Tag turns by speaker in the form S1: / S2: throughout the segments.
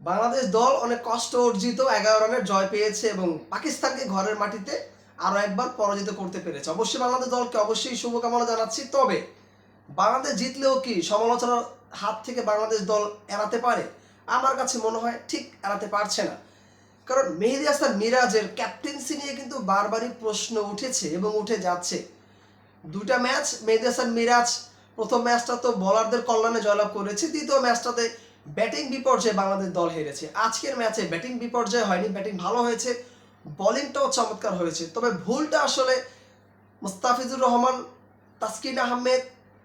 S1: বাংলাদেশ দল অনেক কষ্ট অর্জিত 11 রানের জয় পেয়েছে এবং পাকিস্তানকে ঘরের মাটিতে আরো একবার পরাজিত করতে পেরেছে। অবশ্যই বাংলাদেশ দলকে অবশ্যই শুভকামনা জানাচ্ছি। তবে বাংলাদেশ জিতলেও কি সমালোচনার হাত থেকে বাংলাদেশ দল এড়াতে পারে? আমার কাছে মনে হয় ঠিক এড়াতে পারছে না। কারণ মেহেদী হাসান মিরাজের ক্যাপ্টেন্সি নিয়ে কিন্তু বারবারই প্রশ্ন উঠেছে এবং উঠে যাচ্ছে। দুটা ম্যাচ মেহেদী হাসান মিরাজ, প্রথম ম্যাচটা তো বোলারদের কল্যাণে জয়লাভ করেছে, দ্বিতীয় ম্যাচটাতে ব্যাটিং বিপর্যয়ে বাংলাদেশ দল হেরেছে। আজকের ম্যাচে ব্যাটিং বিপর্যয় হয়নি, ব্যাটিং ভালো হয়েছে, বোলিংটাও চমৎকার হয়েছে। তবে ভুলটা আসলে মুস্তাফিজুর রহমান, তাসকিন আহমেদ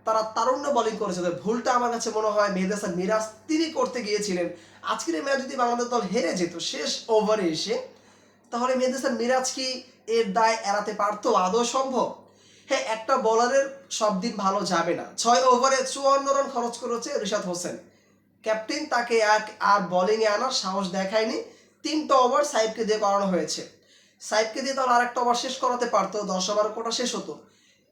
S1: তারা তারুণ্য বোলিং করেছে। তবে ভুলটা আমার কাছে মনে হয় মেহেদী হাসান মিরাজ তিনি করতে গিয়েছিলেন। আজকের এই ম্যাচ যদি বাংলাদেশ দল হেরে যেত শেষ ওভারে এসে, তাহলে মেহেদী হাসান মিরাজ কি এর দায় এড়াতে পারতো? আদৌ সম্ভব? হ্যাঁ, একটা বোলারের সব দিন ভালো যাবে না। 6 ওভারে 54 রান খরচ করেছে রিশাদ হোসেন। ক্যাপ্টেন তাকে আর বোলিংয়ে আনার সাহস দেখায়নি। 3টা ওভার সাইফকে দিয়ে করানো হয়েছে। সাইফকে দিয়ে তাহলে আরেকটা ওভার শেষ করাতে পারতো, 10 ওভার কোটা শেষ হতো,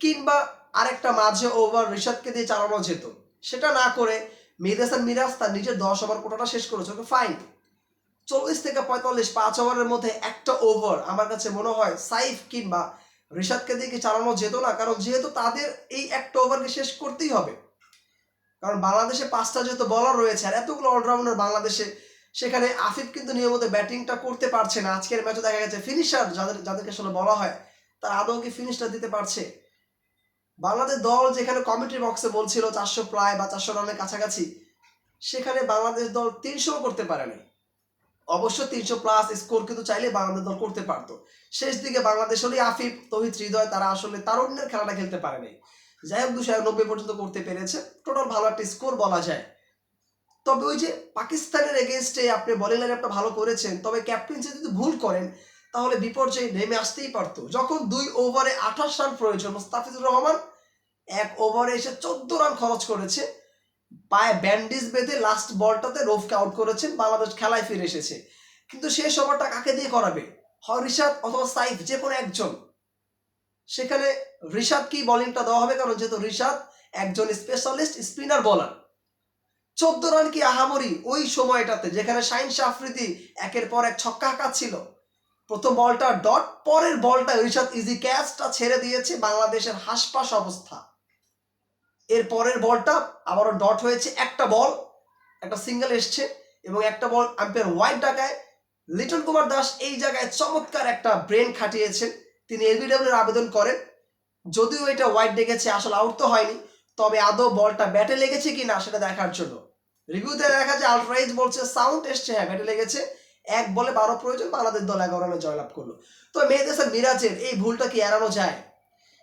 S1: কিংবা আরেকটা মাঝে ওভার রিশাদকে দিয়ে চালানো যেত। সেটা না করে মেহেদী হাসান মিরাজ তার নিজের 10 ওভার কোটাটা শেষ করেছে। Okay fine. 40 থেকে 45 5 ওভারের মধ্যে একটা ওভার আমার কাছে মনে হয় সাইফ কিংবা রিশাদকে দিয়ে কি চালানো যেত না? কারণ যেহেতু তাদের এই একটা ওভারকে শেষ করতেই হবে। কারণ বাংলাদেশে 5টা যেহেতু বলার রয়েছে আর এতগুলো অলরাউন্ডার বাংলাদেশে, সেখানে আফিফ কিন্তু নিয়মিত ব্যাটিংটা করতে পারছে না। আজকের ম্যাচে দেখা গেছে ফিনিশার যাদেরকে আসলে বলা হয় তারা আদৌ কি ফিনিশটা দিতে পারছে? বাংলাদেশ দল যেখানে কমিটি বক্সে বলছিল 400 প্রায় বা 400 রানের কাছাকাছি, সেখানে বাংলাদেশ দল 300 করতে পারেনি। অবশ্য 300 প্লাস স্কোর কিন্তু চাইলে বাংলাদেশ দল করতে পারতো। শেষ দিকে বাংলাদেশ হলে আফিফ, তৌহিদ হৃদয় তারা আসলে তারুণ্যের খেলাটা খেলতে পারেনি। যাই হোক 290 পর্যন্ত করতে পেরেছে, টোটাল ভালো একটা স্কোর বলা যায়। তবে ওই যে পাকিস্তানের এগেনস্টে আপনি বোলিং লাইন আপটা ভালো করেছেন, তবে ক্যাপ্টেন্সি যদি ভুল করেন তাহলে বিপর্যয়ে নেমে আসতেই পারতো। যখন 2 ওভারে 28 রান প্রয়োজন, মুস্তাফিজুর রহমান 1 ওভারে এসে 14 রান খরচ করেছে, পায়ে ব্যান্ডেজ বেঁধে লাস্ট বলটাতে রফকে আউট করেছেন, বাংলাদেশ খেলায় ফিরে এসেছে। কিন্তু শেষ ওভারটা কাকে দিয়ে করাবে? হয় রিশাদ অথবা সাইফ, যে কোনো একজন। সেখানে রিশাদ কি বোলিংটা দেওয়া হবে? কারণ যেহেতু রিশাদ একজন স্পেশালিস্ট স্পিনার বোলার। 14 রান কি আহামরি ওই সময়টাতে, যেখানে শাহিন শাহ আফ্রিদি একের পর এক ছক্কা হাঁকাচ্ছিল। প্রথম বলটা ডট, পরের বলটা রিশাদ ইজি ক্যাচটা ছেড়ে দিয়েছে, বাংলাদেশের হাসপাস অবস্থা। এর পরের বলটা আবারও ডট হয়েছে, একটা বল একটা সিঙ্গেল এসছে এবং একটা বল আম্পায়ার ওয়াইড ডাকায়। লিটন কুমার দাস এই জায়গায় চমৎকার একটা ব্রেন খাটিয়েছেন, তিনি এলবিডব্লিউর আবেদন করেন। যদিও এটা ওয়াইড ডেকেছে, আসলে আউট তো হয়নি, তবে আদৌ বলটা ব্যাটে লেগেছে কি না সেটা দেখার জন্য রিভিউতে দেখা যায় আলট্রাইজ বলছে সাউন্ড এসছে, হ্যাঁ ব্যাটে লেগেছে। 1 বলে 12 প্রয়োজন, বাংলাদেশ দল 11 রানে জয়লাভ করলো। তো মেহেদী হাসান মিরাজের এই ভুলটা কি এড়ানো যায়?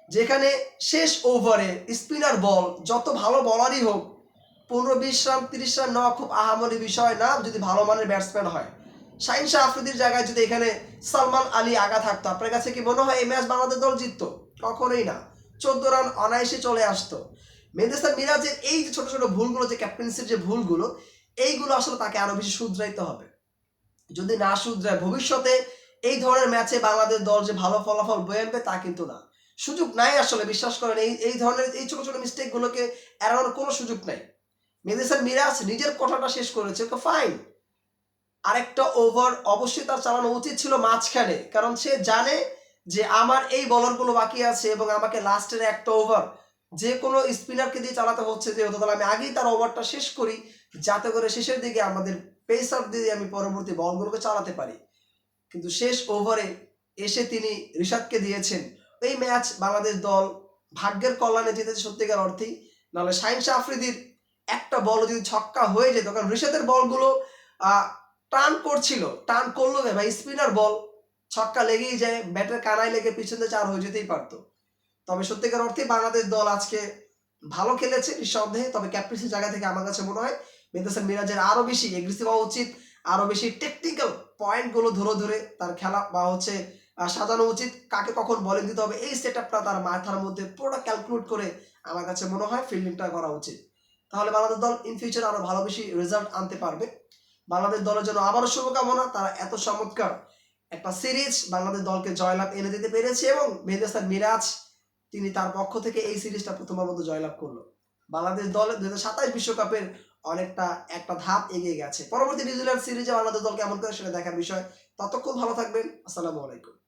S1: যেখানে শেষ ওভারে স্পিনার বল, যত ভালো বলারই হোক, 15-20 রান 30 রান নেওয়া খুব আহামরি বিষয় না যদি ভালো মানের ব্যাটসম্যান হয়। শাহিন শাহ আফ্রিদির জায়গায় যদি এখানে সালমান আলী আগা থাকতো, আপনার কাছে কি মনে হয় এই ম্যাচ বাংলাদেশ দল জিততো? কখনোই না। 14 রান অনায়াসে চলে আসতো। মেহেদী হাসান মিরাজের এই যে ছোট ছোট ভুলগুলো, যে ক্যাপ্টেন্সির যে ভুলগুলো, এইগুলো আসলে তাকে আরো বেশি শুধরাইতে হবে। যদি না শুধরায় ভবিষ্যতে এই ধরনের ম্যাচে বাংলাদেশ দল যে ভালো ফলাফল বয়ে আনবে তা কিন্তু না। সুযোগ নাই আসলে, বিশ্বাস করেন। এই ধরনের এই ছোট ছোট মিস্টেকগুলোকে এড়ানোর কোনো সুযোগ নাই। মেহেদী হাসান মিরাজ নিজের কথাটা শেষ করেছে, ওকে ফাইন। আরেকটা ওভার অবশ্যই তার চালানো উচিত ছিল মাঝখানে, কারণ সে জানে যে আমার এই বলারগুলো বাকি আছে এবং আমাকে লাস্টের একটা ওভার যে কোনো স্পিনারকে দিয়ে চালাতে হচ্ছে, যেহেতু তাহলে আমি আগেই তার ওভারটা শেষ করি, যাতে করে শেষের দিকে আমাদের পেসার দিয়ে আমি পরবর্তী বলগুলোকে চালাতে পারি। কিন্তু শেষ ওভারে এসে তিনি রিশাদকে দিয়েছেন। এই ম্যাচ বাংলাদেশ দল ভাগ্যের কল্যাণে জিতেছে সত্যিকার অর্থেই। নাহলে শাহিন শাহ আফ্রিদির একটা বল যদি ছক্কা হয়ে যেত, কারণ রিশাদের বলগুলো টার্ন করছিল, টার্ন করলো ভাই, স্পিনার বল ছক্কা লেগেই যায়, ব্যাটের কানায় লেগে পিছনে 4 হয়ে যেতেই পারতো। তবে সত্যিকার অর্থে বাংলাদেশ দল আজকে ভালো খেলেছে নিঃসন্দেহে। তবে ক্যাপ্টেন্সির জায়গা থেকে আমার কাছে মনে হয় মেহেদী হাসান মিরাজের আরো বেশি এগ্রেসিভ হওয়া উচিত, আরো বেশি টেকনিক্যাল পয়েন্টগুলো ধরে ধরে তার খেলা বা সাজানো উচিত। কাকে কখন বলিং দিতে হবে এই সেটআপটা তার মাথার মধ্যে পুরোটা ক্যালকুলেট করে আমার কাছে মনে হয় ফিল্ডিংটা করা উচিত। তাহলে বাংলাদেশ দল ইন ফিউচার আরো ভালো বেশি রেজাল্ট আনতে পারবে। বাংলাদেশ দলের জন্য আবারও শুভকামনা, তারা এত চমৎকার একটা সিরিজ বাংলাদেশ দলকে জয়লাভ এনে দিতে পেরেছে এবং মেহেদী হাসান মিরাজ তিনি তার পক্ষ থেকে এই সিরিজটা প্রথমবার মতো জয়লাভ করলো। বাংলাদেশ দল 2027 বিশ্বকাপের অনেকটা একটা ধাপ এগিয়ে গেছে। পরবর্তী নিউজিল্যান্ড সিরিজে বাংলাদেশ দল কেমন করে সেটা দেখার বিষয়। ততক্ষণ ভালো থাকবেন। আসসালামু আলাইকুম।